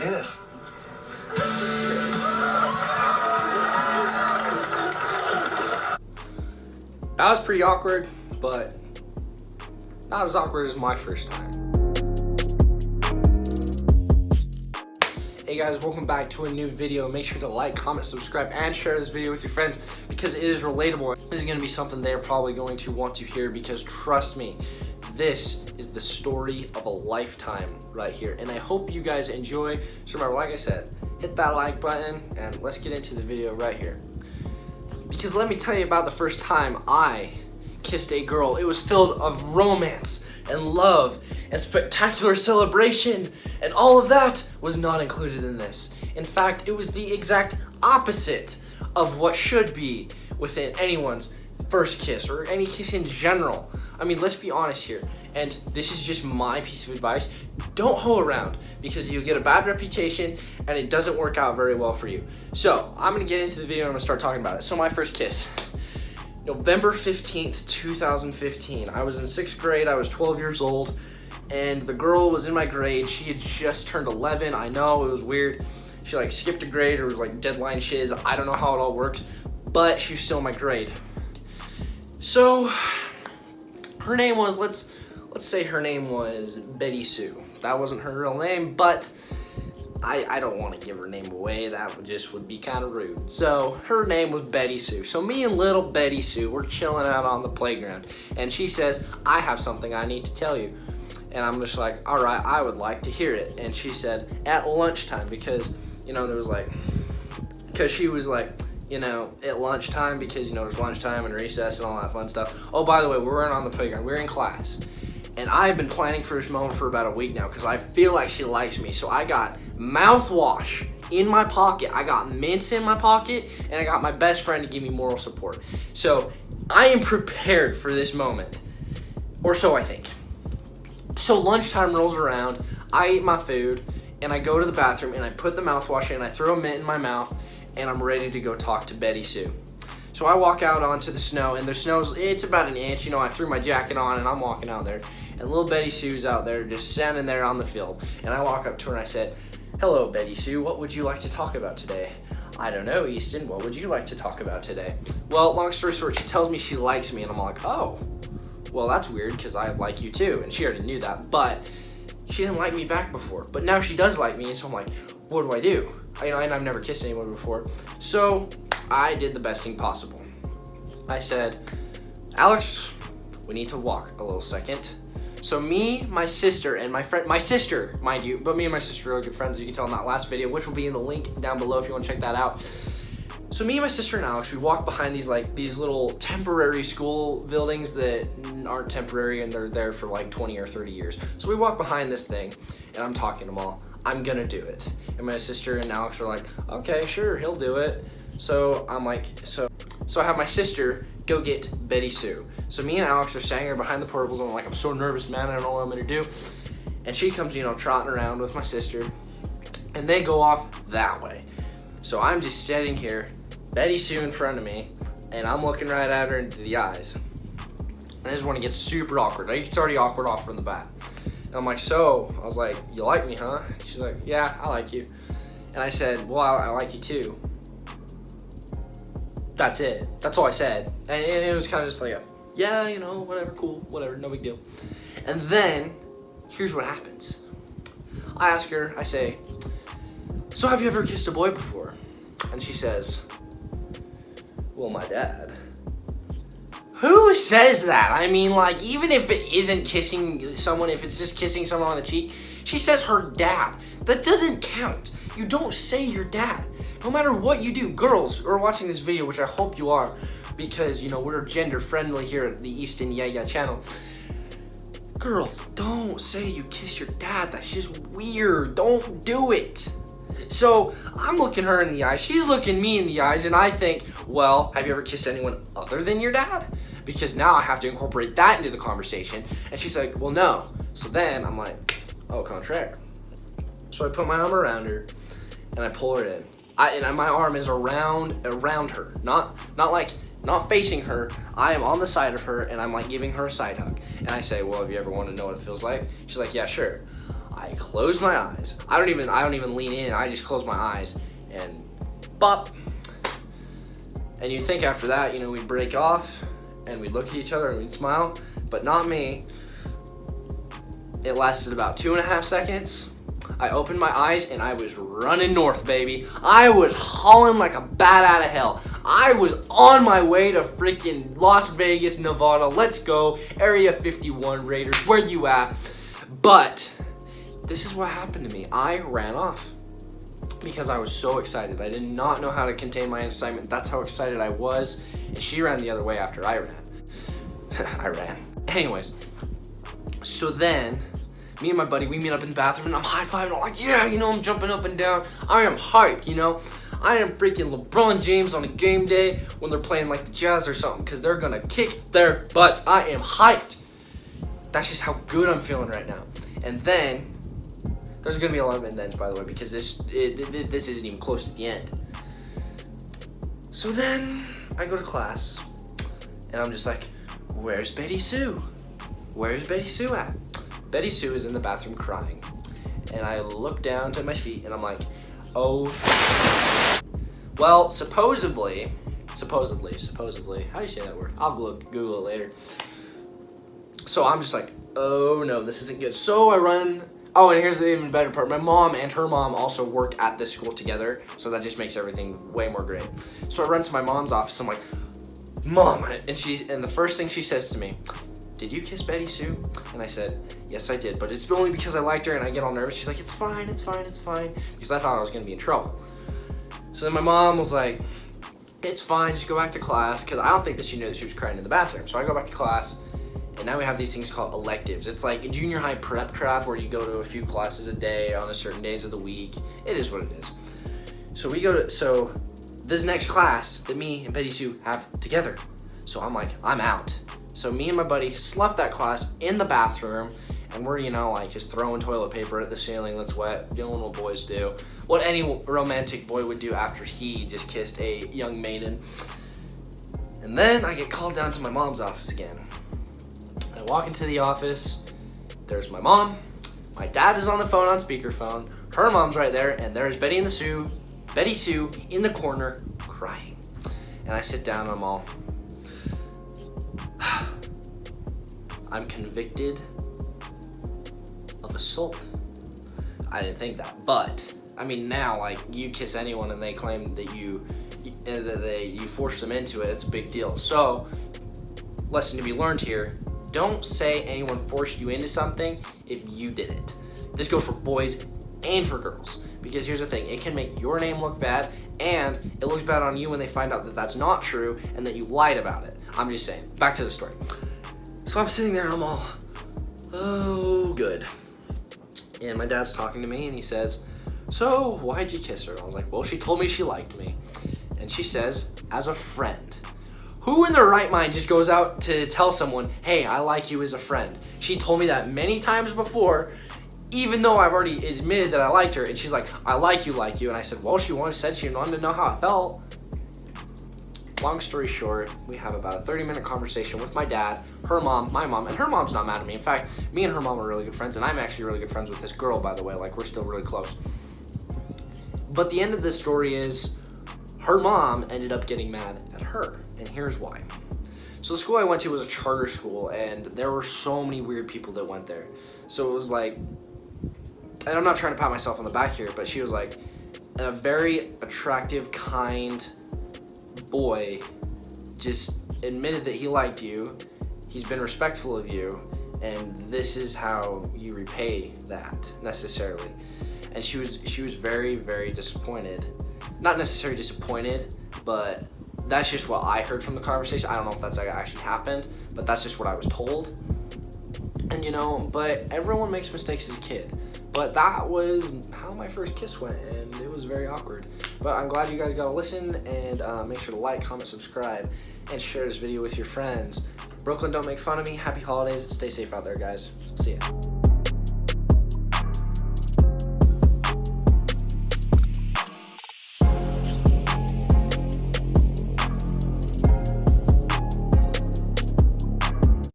Yes. That was pretty awkward, but not as awkward as my first time. Hey guys, welcome back to a new video. Make sure to like, comment, subscribe, and share this video with your friends because it is relatable. This is going to be something they're probably going to want to hear because trust me, this is the story of a lifetime right here. And I hope you guys enjoy. So remember, like I said, hit that like button and let's get into the video right here. Because let me tell you about the first time I kissed a girl. It was filled of romance and love and spectacular celebration, and all of that was not included in this. In fact, it was the exact opposite of what should be within anyone's first kiss or any kiss in general. I mean, let's be honest here, and this is just my piece of advice. Don't hoe around because you'll get a bad reputation and it doesn't work out very well for you. So I'm gonna get into the video and I'm gonna start talking about it. So my first kiss, November 15th, 2015. I was in 6th grade, I was 12 years old, and the girl was in my grade. She had just turned 11. I know, it was weird. She like skipped a grade or was like deadline shiz. I don't know how it all works, but she was still in my grade. So her name was, let's say her name was Betty Sue. That wasn't her real name, but I don't want to give her name away. That would be kind of rude. So her name was Betty Sue. So me and little Betty Sue, we're chilling out on the playground, and she says, I have something I need to tell you. And I'm just like, all right, I would like to hear it. And she said, at lunchtime, because, there was like, because she was like, at lunchtime, because, there's lunchtime and recess and all that fun stuff. Oh, by the way, we weren't on the playground, we were in class. And I've been planning for this moment for about a week now because I feel like she likes me. So I got mouthwash in my pocket, I got mints in my pocket, and I got my best friend to give me moral support. So I am prepared for this moment, or so I think. So lunchtime rolls around, I eat my food, and I go to the bathroom, and I put the mouthwash in, I throw a mint in my mouth, and I'm ready to go talk to Betty Sue. So I walk out onto the snow, and the snow's, it's about an inch, I threw my jacket on, and I'm walking out there, and little Betty Sue's out there, just standing there on the field, and I walk up to her and I said, hello, Betty Sue, what would you like to talk about today? I don't know, Easton, what would you like to talk about today? Well, long story short, she tells me she likes me, and I'm like, oh, well, that's weird, because I like you too, and she already knew that, but she didn't like me back before, but now she does like me, and so I'm like, what do I do? And I've never kissed anyone before, so I did the best thing possible. I said, Alex, we need to walk a little second. So me, my sister, and my friend, my sister, mind you, but me and my sister are really good friends, as you can tell in that last video, which will be in the link down below if you want to check that out. So me and my sister and Alex, we walk behind these little temporary school buildings that aren't temporary and they're there for like 20 or 30 years. So we walk behind this thing and I'm talking to them all. I'm gonna do it. And my sister and Alex are like, okay, sure, he'll do it. So I'm like, so I have my sister go get Betty Sue. So me and Alex are standing there behind the portables and I'm like, I'm so nervous, man, I don't know what I'm gonna do. And she comes, trotting around with my sister and they go off that way. So I'm just sitting here, Betty Sue in front of me, and I'm looking right at her into the eyes. And this is when it gets super awkward. Like, it's already awkward off from the bat. And I'm like, so, I was like, you like me, huh? She's like, yeah, I like you. And I said, well, I like you too. That's it. That's all I said. And it was kind of just like, yeah, whatever, cool, whatever, no big deal. And then, here's what happens. I ask her, I say, so have you ever kissed a boy before? And she says, well, my dad. Who says that? I mean, like, even if it isn't kissing someone, if it's just kissing someone on the cheek, she says her dad. That doesn't count. You don't say your dad. No matter what you do, girls who are watching this video, which I hope you are, because, we're gender friendly here at the Easton Yeah channel. Girls, don't say you kiss your dad. That's just weird. Don't do it. So I'm looking her in the eyes, she's looking me in the eyes, and I think, well, have you ever kissed anyone other than your dad? Because now I have to incorporate that into the conversation. And she's like, well, no. So then I'm like, au contraire. So I put my arm around her and I pull her in. And my arm is around her, not facing her. I am on the side of her and I'm like giving her a side hug. And I say, well, have you ever wanted to know what it feels like? She's like, yeah, sure. I I close my eyes. I don't even lean in. I just close my eyes and bop. And you'd think after that, you know, we'd break off and we'd look at each other and we'd smile, but not me. It lasted about 2.5 seconds. I opened my eyes and I was running north, baby. I was hauling like a bat out of hell. I was on my way to freaking Las Vegas, Nevada. Let's go. Area 51 Raiders, where you at? But this is what happened to me. I ran off because I was so excited. I did not know how to contain my excitement. That's how excited I was. And she ran the other way after I ran. I ran. Anyways, so then me and my buddy, we meet up in the bathroom and I'm high-fiving. I'm like, yeah, you know, I'm jumping up and down. I am hyped, you know. I am freaking LeBron James on a game day when they're playing like the Jazz or something, because they're gonna kick their butts. I am hyped. That's just how good I'm feeling right now. And then, there's gonna be a lot of and-thens, by the way, because this isn't even close to the end. So then, I go to class, and I'm just like, where's Betty Sue? Where's Betty Sue at? Betty Sue is in the bathroom crying. And I look down to my feet and I'm like, oh. Well, supposedly, how do you say that word? I'll Google it later. So I'm just like, oh no, this isn't good. So I run, oh, and here's the even better part. My mom and her mom also work at this school together, so that just makes everything way more great. So I run to my mom's office, I'm like, Mom, and the first thing she says to me, did you kiss Betty Sue? And I said, yes, I did, but it's only because I liked her, and I get all nervous. She's like, it's fine, because I thought I was gonna be in trouble. So then my mom was like, it's fine, just go back to class, because I don't think that she knew that she was crying in the bathroom. So I go back to class, and now we have these things called electives. It's like a junior high prep trap where you go to a few classes a day on a certain days of the week. It is what it is. So this next class that me and Betty Sue have together. So I'm like, I'm out. So me and my buddy left that class in the bathroom, and we're, you know, like just throwing toilet paper at the ceiling that's wet, doing what boys do. What any romantic boy would do after he just kissed a young maiden. And then I get called down to my mom's office again. I walk into the office, there's my mom, my dad is on the phone on speakerphone, her mom's right there, and there's Betty Sue in the corner crying. And I sit down and I'm all, I'm convicted of assault. I didn't think that, but I mean now, like, you kiss anyone and they claim that you forced them into it, it's a big deal. So, lesson to be learned here, don't say anyone forced you into something if you did it. This goes for boys and for girls, because here's the thing, it can make your name look bad, and it looks bad on you when they find out that that's not true and that you lied about it. I'm just saying. Back to the story. So I'm sitting there and I'm all, oh, good. And my dad's talking to me and he says, so why'd you kiss her? And I was like, well, she told me she liked me. And she says, as a friend. Who in their right mind just goes out to tell someone, hey, I like you as a friend? She told me that many times before, even though I've already admitted that I liked her. And she's like, I like you. And I said, well, she said she wanted to know how I felt. Long story short, we have about a 30-minute conversation with my dad, her mom, my mom, and her mom's not mad at me. In fact, me and her mom are really good friends, and I'm actually really good friends with this girl, by the way. Like, we're still really close. But the end of this story is her mom ended up getting mad at her, and here's why. So the school I went to was a charter school, and there were so many weird people that went there. So it was like, and I'm not trying to pat myself on the back here, but she was like a very attractive, kind boy, just admitted that he liked you, he's been respectful of you, and this is how you repay that, necessarily. And she was very, very disappointed. Not necessarily disappointed, but that's just what I heard from the conversation. I don't know if that's actually happened, but that's just what I was told. And you know, but everyone makes mistakes as a kid. But that was how my first kiss went, and it was very awkward. But I'm glad you guys got to listen, and make sure to like, comment, subscribe, and share this video with your friends. Brooklyn, don't make fun of me. Happy holidays. Stay safe out there, guys. See ya.